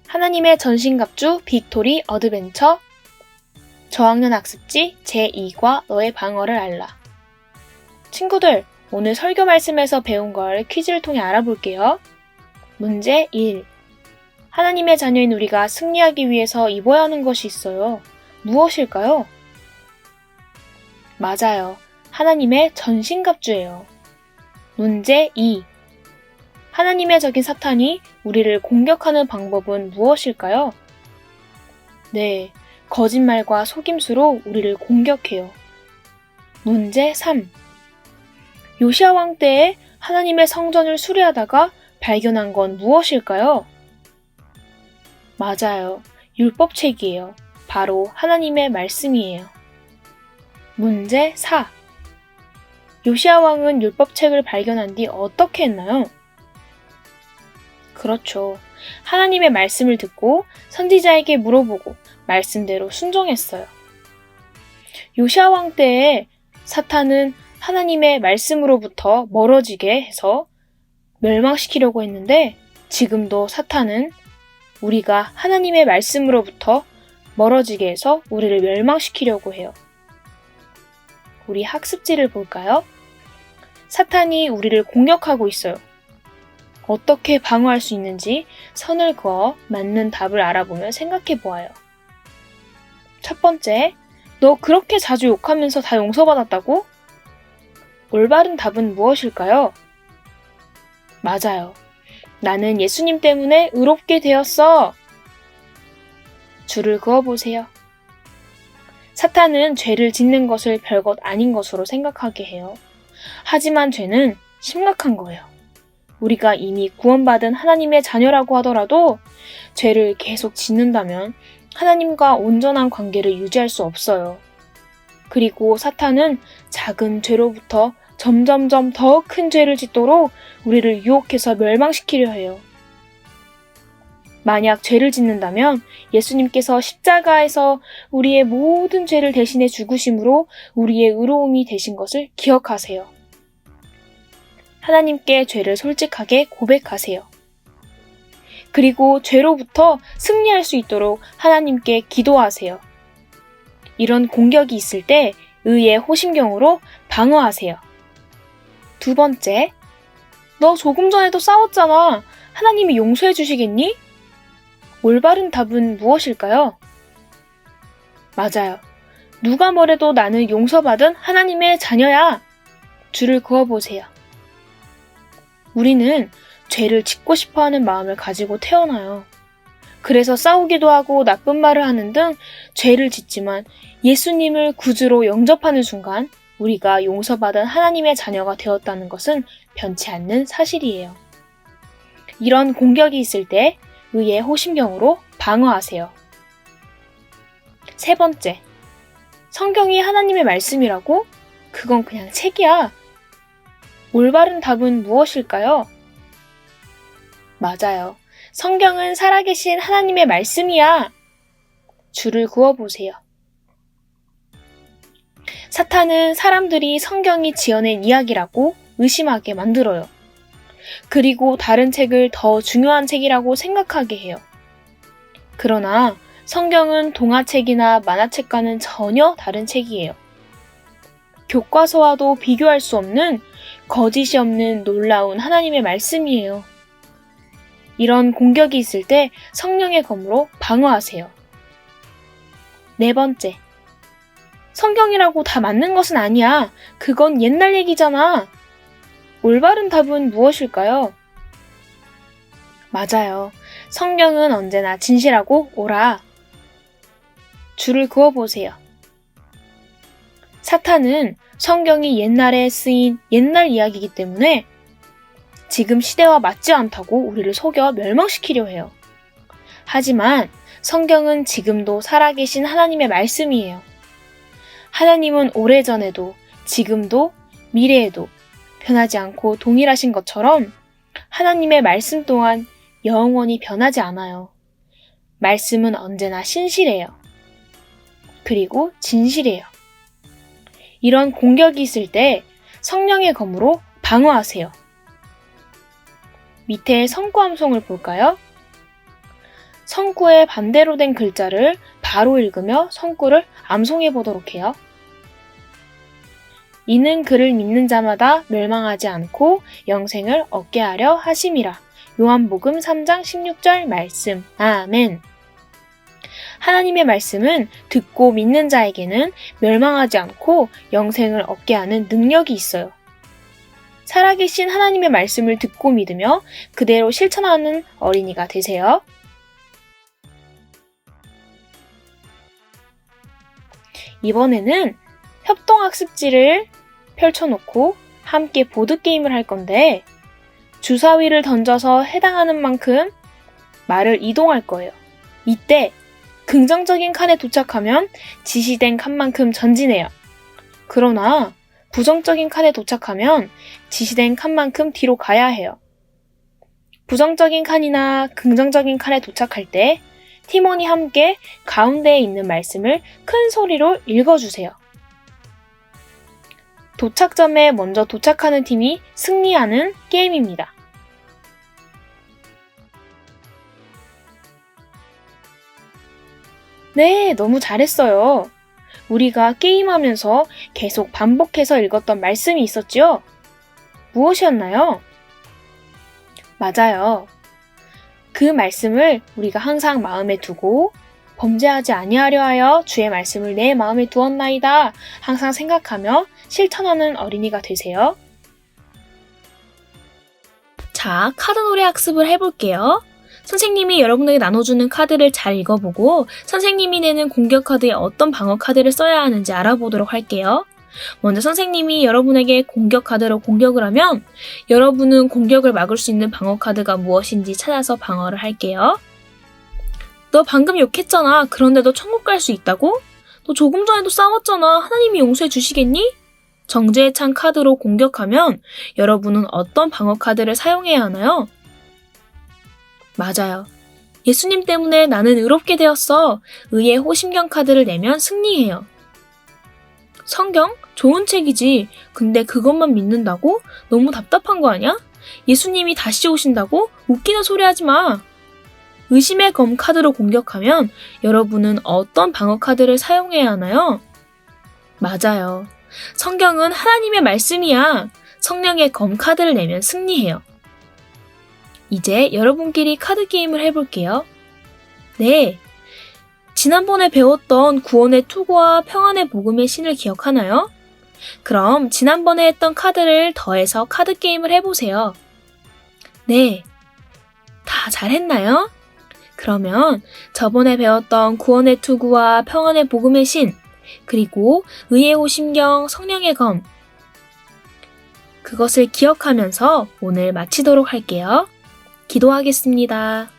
하나님의 전신갑주 빅토리 어드벤처 저학년 학습지 제2과 너의 방어를 알라. 친구들, 오늘 설교 말씀에서 배운 걸 퀴즈를 통해 알아볼게요. 문제 1. 하나님의 자녀인 우리가 승리하기 위해서 입어야 하는 것이 있어요. 무엇일까요? 맞아요. 하나님의 전신갑주예요. 문제 2. 하나님의 적인 사탄이 우리를 공격하는 방법은 무엇일까요? 네, 거짓말과 속임수로 우리를 공격해요. 문제 3. 요시야 왕 때에 하나님의 성전을 수리하다가 발견한 건 무엇일까요? 맞아요. 율법책이에요. 바로 하나님의 말씀이에요. 문제 4. 요시야 왕은 율법책을 발견한 뒤 어떻게 했나요? 그렇죠. 하나님의 말씀을 듣고 선지자에게 물어보고 말씀대로 순종했어요. 요시야 왕 때에 사탄은 하나님의 말씀으로부터 멀어지게 해서 멸망시키려고 했는데 지금도 사탄은 우리가 하나님의 말씀으로부터 멀어지게 해서 우리를 멸망시키려고 해요. 우리 학습지를 볼까요? 사탄이 우리를 공격하고 있어요. 어떻게 방어할 수 있는지 선을 그어 맞는 답을 알아보며 생각해 보아요. 첫 번째, 너 그렇게 자주 욕하면서 다 용서받았다고? 올바른 답은 무엇일까요? 맞아요. 나는 예수님 때문에 의롭게 되었어. 줄을 그어보세요. 사탄은 죄를 짓는 것을 별것 아닌 것으로 생각하게 해요. 하지만 죄는 심각한 거예요. 우리가 이미 구원받은 하나님의 자녀라고 하더라도 죄를 계속 짓는다면 하나님과 온전한 관계를 유지할 수 없어요. 그리고 사탄은 작은 죄로부터 점점점 더 큰 죄를 짓도록 우리를 유혹해서 멸망시키려 해요. 만약 죄를 짓는다면 예수님께서 십자가에서 우리의 모든 죄를 대신해 죽으심으로 우리의 의로움이 되신 것을 기억하세요. 하나님께 죄를 솔직하게 고백하세요. 그리고 죄로부터 승리할 수 있도록 하나님께 기도하세요. 이런 공격이 있을 때 의의 호심경으로 방어하세요. 두 번째, 너 조금 전에도 싸웠잖아. 하나님이 용서해 주시겠니? 올바른 답은 무엇일까요? 맞아요. 누가 뭐래도 나는 용서받은 하나님의 자녀야. 줄을 그어보세요. 우리는 죄를 짓고 싶어하는 마음을 가지고 태어나요. 그래서 싸우기도 하고 나쁜 말을 하는 등 죄를 짓지만 예수님을 구주로 영접하는 순간 우리가 용서받은 하나님의 자녀가 되었다는 것은 변치 않는 사실이에요. 이런 공격이 있을 때 의의 호심경으로 방어하세요. 세 번째, 성경이 하나님의 말씀이라고? 그건 그냥 책이야. 올바른 답은 무엇일까요? 맞아요. 성경은 살아계신 하나님의 말씀이야. 줄을 그어보세요. 사탄은 사람들이 성경이 지어낸 이야기라고 의심하게 만들어요. 그리고 다른 책을 더 중요한 책이라고 생각하게 해요. 그러나 성경은 동화책이나 만화책과는 전혀 다른 책이에요. 교과서와도 비교할 수 없는 거짓이 없는 놀라운 하나님의 말씀이에요. 이런 공격이 있을 때 성령의 검으로 방어하세요. 네 번째, 성경이라고 다 맞는 것은 아니야. 그건 옛날 얘기잖아. 올바른 답은 무엇일까요? 맞아요. 성경은 언제나 진실하고 옳아. 줄을 그어보세요. 사탄은 성경이 옛날에 쓰인 옛날 이야기이기 때문에 지금 시대와 맞지 않다고 우리를 속여 멸망시키려 해요. 하지만 성경은 지금도 살아계신 하나님의 말씀이에요. 하나님은 오래전에도 지금도 미래에도 변하지 않고 동일하신 것처럼 하나님의 말씀 또한 영원히 변하지 않아요. 말씀은 언제나 신실해요. 그리고 진실해요. 이런 공격이 있을 때 성령의 검으로 방어하세요. 밑에 성구함송을 볼까요? 성구의 반대로 된 글자를 바로 읽으며 성구를 암송해 보도록 해요. 이는 그를 믿는 자마다 멸망하지 않고 영생을 얻게 하려 하심이라. 요한복음 3장 16절 말씀. 아멘. 하나님의 말씀은 듣고 믿는 자에게는 멸망하지 않고 영생을 얻게 하는 능력이 있어요. 살아계신 하나님의 말씀을 듣고 믿으며 그대로 실천하는 어린이가 되세요. 이번에는 협동학습지를 펼쳐놓고 함께 보드게임을 할 건데 주사위를 던져서 해당하는 만큼 말을 이동할 거예요. 이때 긍정적인 칸에 도착하면 지시된 칸만큼 전진해요. 그러나 부정적인 칸에 도착하면 지시된 칸만큼 뒤로 가야 해요. 부정적인 칸이나 긍정적인 칸에 도착할 때 팀원이 함께 가운데에 있는 말씀을 큰 소리로 읽어주세요. 도착점에 먼저 도착하는 팀이 승리하는 게임입니다. 네, 너무 잘했어요. 우리가 게임하면서 계속 반복해서 읽었던 말씀이 있었지요? 무엇이었나요? 맞아요. 그 말씀을 우리가 항상 마음에 두고 범죄하지 아니하려 하여 주의 말씀을 내 마음에 두었나이다 항상 생각하며 실천하는 어린이가 되세요. 자, 카드 놀이 학습을 해볼게요. 선생님이 여러분에게 나눠주는 카드를 잘 읽어보고 선생님이 내는 공격 카드에 어떤 방어 카드를 써야 하는지 알아보도록 할게요. 먼저 선생님이 여러분에게 공격 카드로 공격을 하면 여러분은 공격을 막을 수 있는 방어 카드가 무엇인지 찾아서 방어를 할게요. 너 방금 욕했잖아. 그런데 너 천국 갈 수 있다고? 너 조금 전에도 싸웠잖아. 하나님이 용서해 주시겠니? 정죄의 창 카드로 공격하면 여러분은 어떤 방어 카드를 사용해야 하나요? 맞아요. 예수님 때문에 나는 의롭게 되었어. 의의 호심경 카드를 내면 승리해요. 성경? 좋은 책이지. 근데 그것만 믿는다고? 너무 답답한 거 아니야? 예수님이 다시 오신다고? 웃기는 소리 하지 마. 의심의 검 카드로 공격하면 여러분은 어떤 방어 카드를 사용해야 하나요? 맞아요. 성경은 하나님의 말씀이야. 성령의 검 카드를 내면 승리해요. 이제 여러분끼리 카드 게임을 해볼게요. 네. 지난번에 배웠던 구원의 투구와 평안의 복음의 신을 기억하나요? 그럼 지난번에 했던 카드를 더해서 카드 게임을 해보세요. 네. 다 잘했나요? 그러면 저번에 배웠던 구원의 투구와 평안의 복음의 신, 그리고 의의 호심경, 성령의 검, 그것을 기억하면서 오늘 마치도록 할게요. 기도하겠습니다.